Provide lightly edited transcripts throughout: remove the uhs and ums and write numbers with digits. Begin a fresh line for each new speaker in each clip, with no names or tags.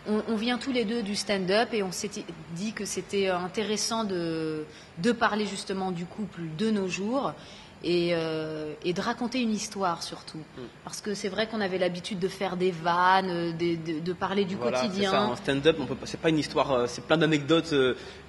on vient tous les deux du stand-up et on s'est dit que c'était intéressant de parler justement du couple de nos jours et de raconter une histoire surtout. Parce que c'est vrai qu'on avait l'habitude de faire des vannes, de parler du quotidien.
C'est ça, en stand-up, c'est pas une histoire, c'est plein d'anecdotes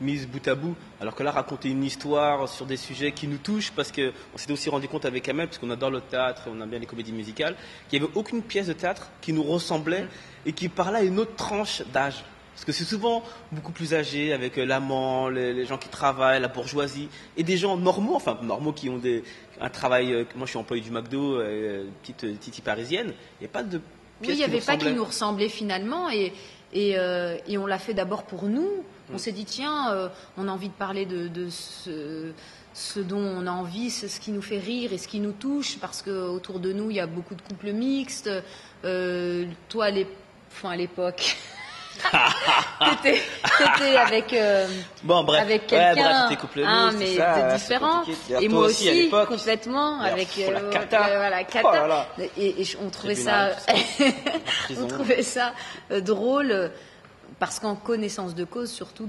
mises bout à bout. Alors que là, raconter une histoire sur des sujets qui nous touchent, parce qu'on s'était aussi rendu compte avec Amel, parce qu'on adore le théâtre, on aime bien les comédies musicales, qu'il n'y avait aucune pièce de théâtre qui nous ressemblait et qui parlait à une autre tranche d'âge. Parce que c'est souvent beaucoup plus âgé, avec l'amant, les gens qui travaillent, la bourgeoisie, et des gens normaux, enfin normaux qui ont un travail. Moi, je suis employé du McDo, petite titi parisienne. Il n'y a pas de pièce.
Oui, il n'y avait pas qui nous ressemblait finalement, et on l'a fait d'abord pour nous. On s'est dit tiens, on a envie de parler de ce dont on a envie, c'est ce qui nous fait rire et ce qui nous touche, parce que autour de nous, il y a beaucoup de couples mixtes. Toi, à l'époque. T'étais avec avec quelqu'un, mais
ça,
différent. Et
toi
moi
aussi,
complètement avec
la cata.
cata.
Oh là là.
Et on trouvait ça, on trouvait ça drôle parce qu'en connaissance de cause, surtout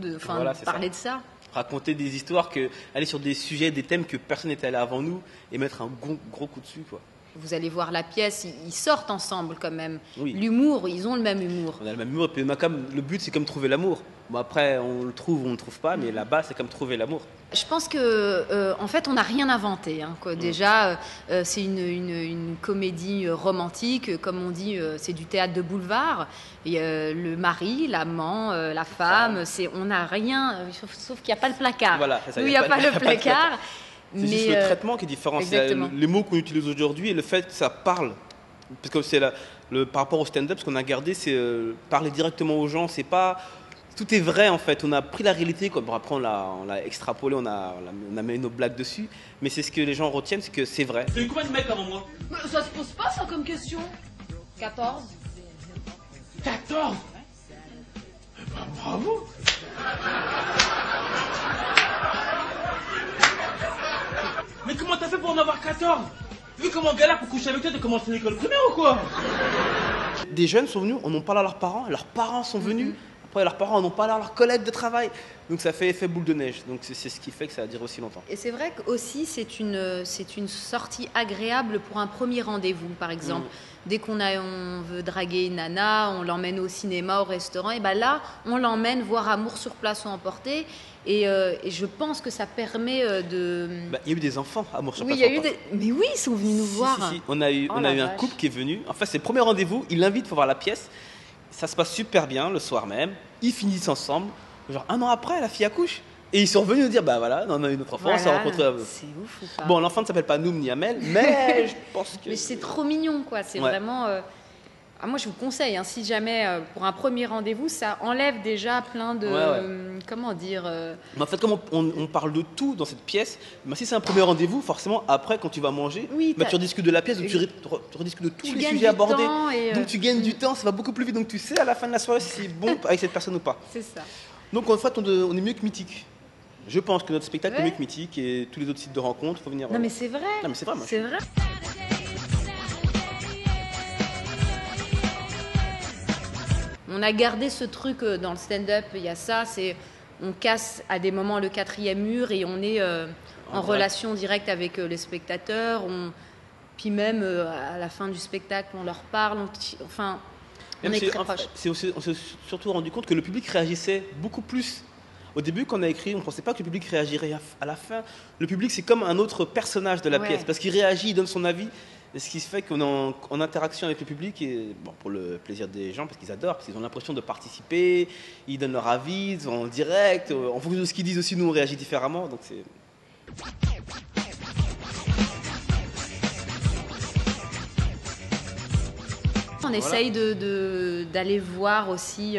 parler de ça.
Raconter des histoires, aller sur des sujets, des thèmes que personne n'était allé avant nous et mettre un gros coup dessus, quoi.
Vous allez voir la pièce, ils sortent ensemble quand même.
Oui.
L'humour, ils ont le même humour.
On a le même humour, et puis le but c'est comme trouver l'amour. Bon, après, on le trouve ou on ne le trouve pas, mais là-bas, c'est comme trouver l'amour.
Je pense que, en fait, on n'a rien inventé. Déjà, c'est une comédie romantique, comme on dit, c'est du théâtre de boulevard. Et, le mari, l'amant, la femme, on n'a rien, sauf qu'il n'y a pas le placard.
Voilà, c'est ça,
il n'y a pas le placard.
C'est juste le traitement qui est différent. C'est les mots qu'on utilise aujourd'hui et le fait que ça parle. Parce que c'est par rapport au stand-up, ce qu'on a gardé, c'est parler directement aux gens. C'est pas tout est vrai en fait. On a pris la réalité, comme après on l'a extrapolé, on a mis nos blagues dessus. Mais c'est ce que les gens retiennent, c'est que c'est vrai.
T'as eu combien de mecs avant moi?
Ça se pose pas ça comme question.
14.
14? Eh ben, bravo. Mais comment t'as fait pour en avoir 14? Vu comment on galère pour coucher avec toi, t'as commencé l'école primaire ou quoi?
Des jeunes sont venus, on en parle à leurs parents sont venus, après leurs parents en ont parlé à leurs collègues de travail. Donc ça fait effet boule de neige, donc c'est ce qui fait que ça a duré aussi longtemps.
Et c'est vrai qu'aussi c'est une sortie agréable pour un premier rendez-vous, par exemple. Dès on veut draguer une nana, on l'emmène au cinéma, au restaurant, et ben là, on l'emmène voir Amour sur place ou emporté. Et je pense que ça permet de...
Il y a eu des enfants à Amour sur place.
Mais oui, ils sont venus nous voir.
Si. On a eu un couple qui est venu. En fait, c'est le premier rendez-vous. Il l'invite pour voir la pièce. Ça se passe super bien le soir même. Ils finissent ensemble. Genre un an après, la fille accouche. Et ils sont revenus nous dire, bah voilà, on a eu notre enfant, on s'est rencontrés.
C'est ouf ou pas?
Bon, l'enfant ne s'appelle pas Noum ni Amel, mais je pense que...
Mais c'est trop mignon, quoi. C'est vraiment... moi, je vous conseille, si jamais, pour un premier rendez-vous, ça enlève déjà plein de... Comment dire
Mais en fait, comme on parle de tout dans cette pièce, si c'est un premier rendez-vous, forcément, après, quand tu vas manger, tu rediscutes de la pièce, donc tu rediscutes de tous les sujets abordés. Donc tu gagnes du temps, ça va beaucoup plus vite. Donc tu sais à la fin de la soirée si c'est bon avec cette personne ou pas.
C'est ça.
Donc en fait, on est mieux que Mythique. Je pense que notre spectacle est mieux que Mythique et tous les autres sites de rencontres, il faut venir...
Non mais c'est vrai.
Non mais c'est vrai, moi.
C'est vrai. On a gardé ce truc dans le stand-up, il y a ça, on casse à des moments le quatrième mur et on est en relation directe avec les spectateurs. Puis même à la fin du spectacle, on leur parle, on est très proche.
On s'est surtout rendu compte que le public réagissait beaucoup plus. Au début, quand on a écrit, on ne pensait pas que le public réagirait à la fin. Le public, c'est comme un autre personnage de la pièce, parce qu'il réagit, il donne son avis. Et ce qui se fait qu'on est en interaction avec le public, et pour le plaisir des gens, parce qu'ils adorent, parce qu'ils ont l'impression de participer, ils donnent leur avis, ils sont en direct, en fonction de ce qu'ils disent aussi, nous on réagit différemment. Donc c'est...
On essaye d'aller voir aussi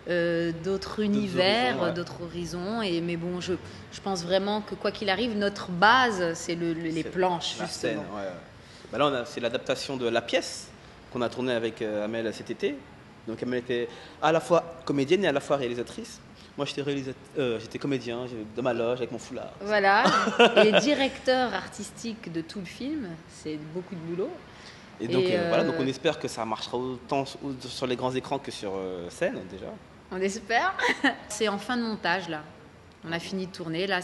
d'autres univers, d'autres horizons. Mais bon, je pense vraiment que quoi qu'il arrive, notre base, c'est les planches,
la
justement.
Scène, là, c'est l'adaptation de la pièce qu'on a tournée avec Amel cet été. Donc Amel était à la fois comédienne et à la fois réalisatrice. Moi, j'étais comédien, j'étais dans ma loge avec mon foulard.
Voilà, et directeur artistique de tout le film, c'est beaucoup de boulot.
Et donc,
Et,
voilà, donc on espère que ça marchera autant sur les grands écrans que sur scène déjà.
On espère. C'est en fin de montage là. On a fini de tourner, là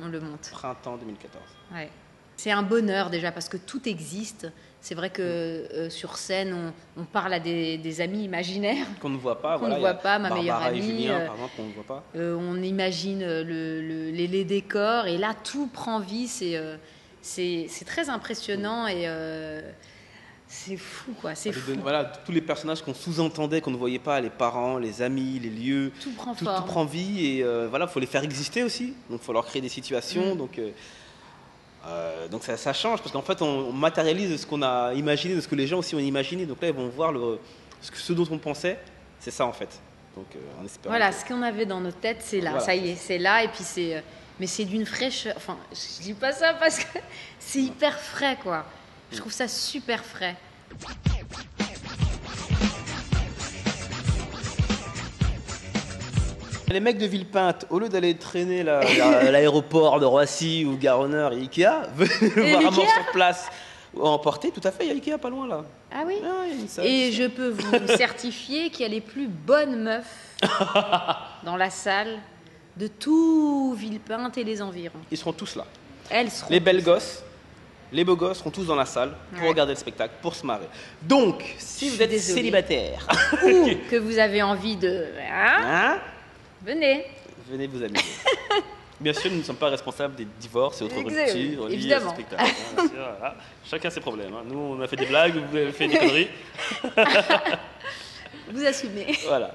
on le monte.
Printemps 2014.
Ouais. C'est un bonheur déjà parce que tout existe. C'est vrai que sur scène, on parle à des amis imaginaires.
Qu'on ne voit pas.
Qu'on
voilà,
ne voit pas, ma meilleure
Barbara
amie.
Et Julien, par exemple, qu'on ne voit pas.
On imagine les décors et là tout prend vie. C'est très impressionnant et c'est fou quoi. C'est fou.
Voilà, tous les personnages qu'on sous-entendait, qu'on ne voyait pas, les parents, les amis, les lieux.
Tout prend
Tout
forme.
prend vie et voilà, faut les faire exister aussi. Donc, il faut leur créer des situations. Donc ça change parce qu'en fait, on matérialise ce qu'on a imaginé, de ce que les gens aussi ont imaginé. Donc là, ils vont voir ce dont on pensait. C'est ça en fait. Donc en espérant.
Voilà, ce qu'on avait dans notre tête, c'est là.
Voilà.
Ça y est, c'est là. Et puis mais c'est d'une fraîcheur. Enfin, je dis pas ça parce que c'est hyper frais, quoi. Je trouve ça super frais.
Les mecs de Villepinte, au lieu d'aller traîner à l'aéroport de Roissy ou Gare-Honneur et Ikea, venez voir un mort sur place ou emporter. Tout à fait, il y a Ikea pas loin là.
Ah oui.
Ah, il y a une salle.
Et je peux vous certifier qu'il y a les plus bonnes meufs dans la salle de tout Villepinte et les environs.
Ils seront tous là.
Elles seront.
Les belles gosses, les beaux gosses seront tous dans la salle pour
Ouais.
regarder le spectacle, pour se marrer. Donc, si vous êtes
désolée.
célibataire,
Ou que vous avez envie de. Hein,
hein,
venez.
venez vous amuser. Bien sûr, nous ne sommes pas responsables des divorces et autres
Exact,
ruptures liées à ce
évidemment.
spectacle. Bien sûr, voilà. Chacun ses problèmes. Nous, on a fait des blagues, vous avez fait des conneries.
Vous assumez.
Voilà.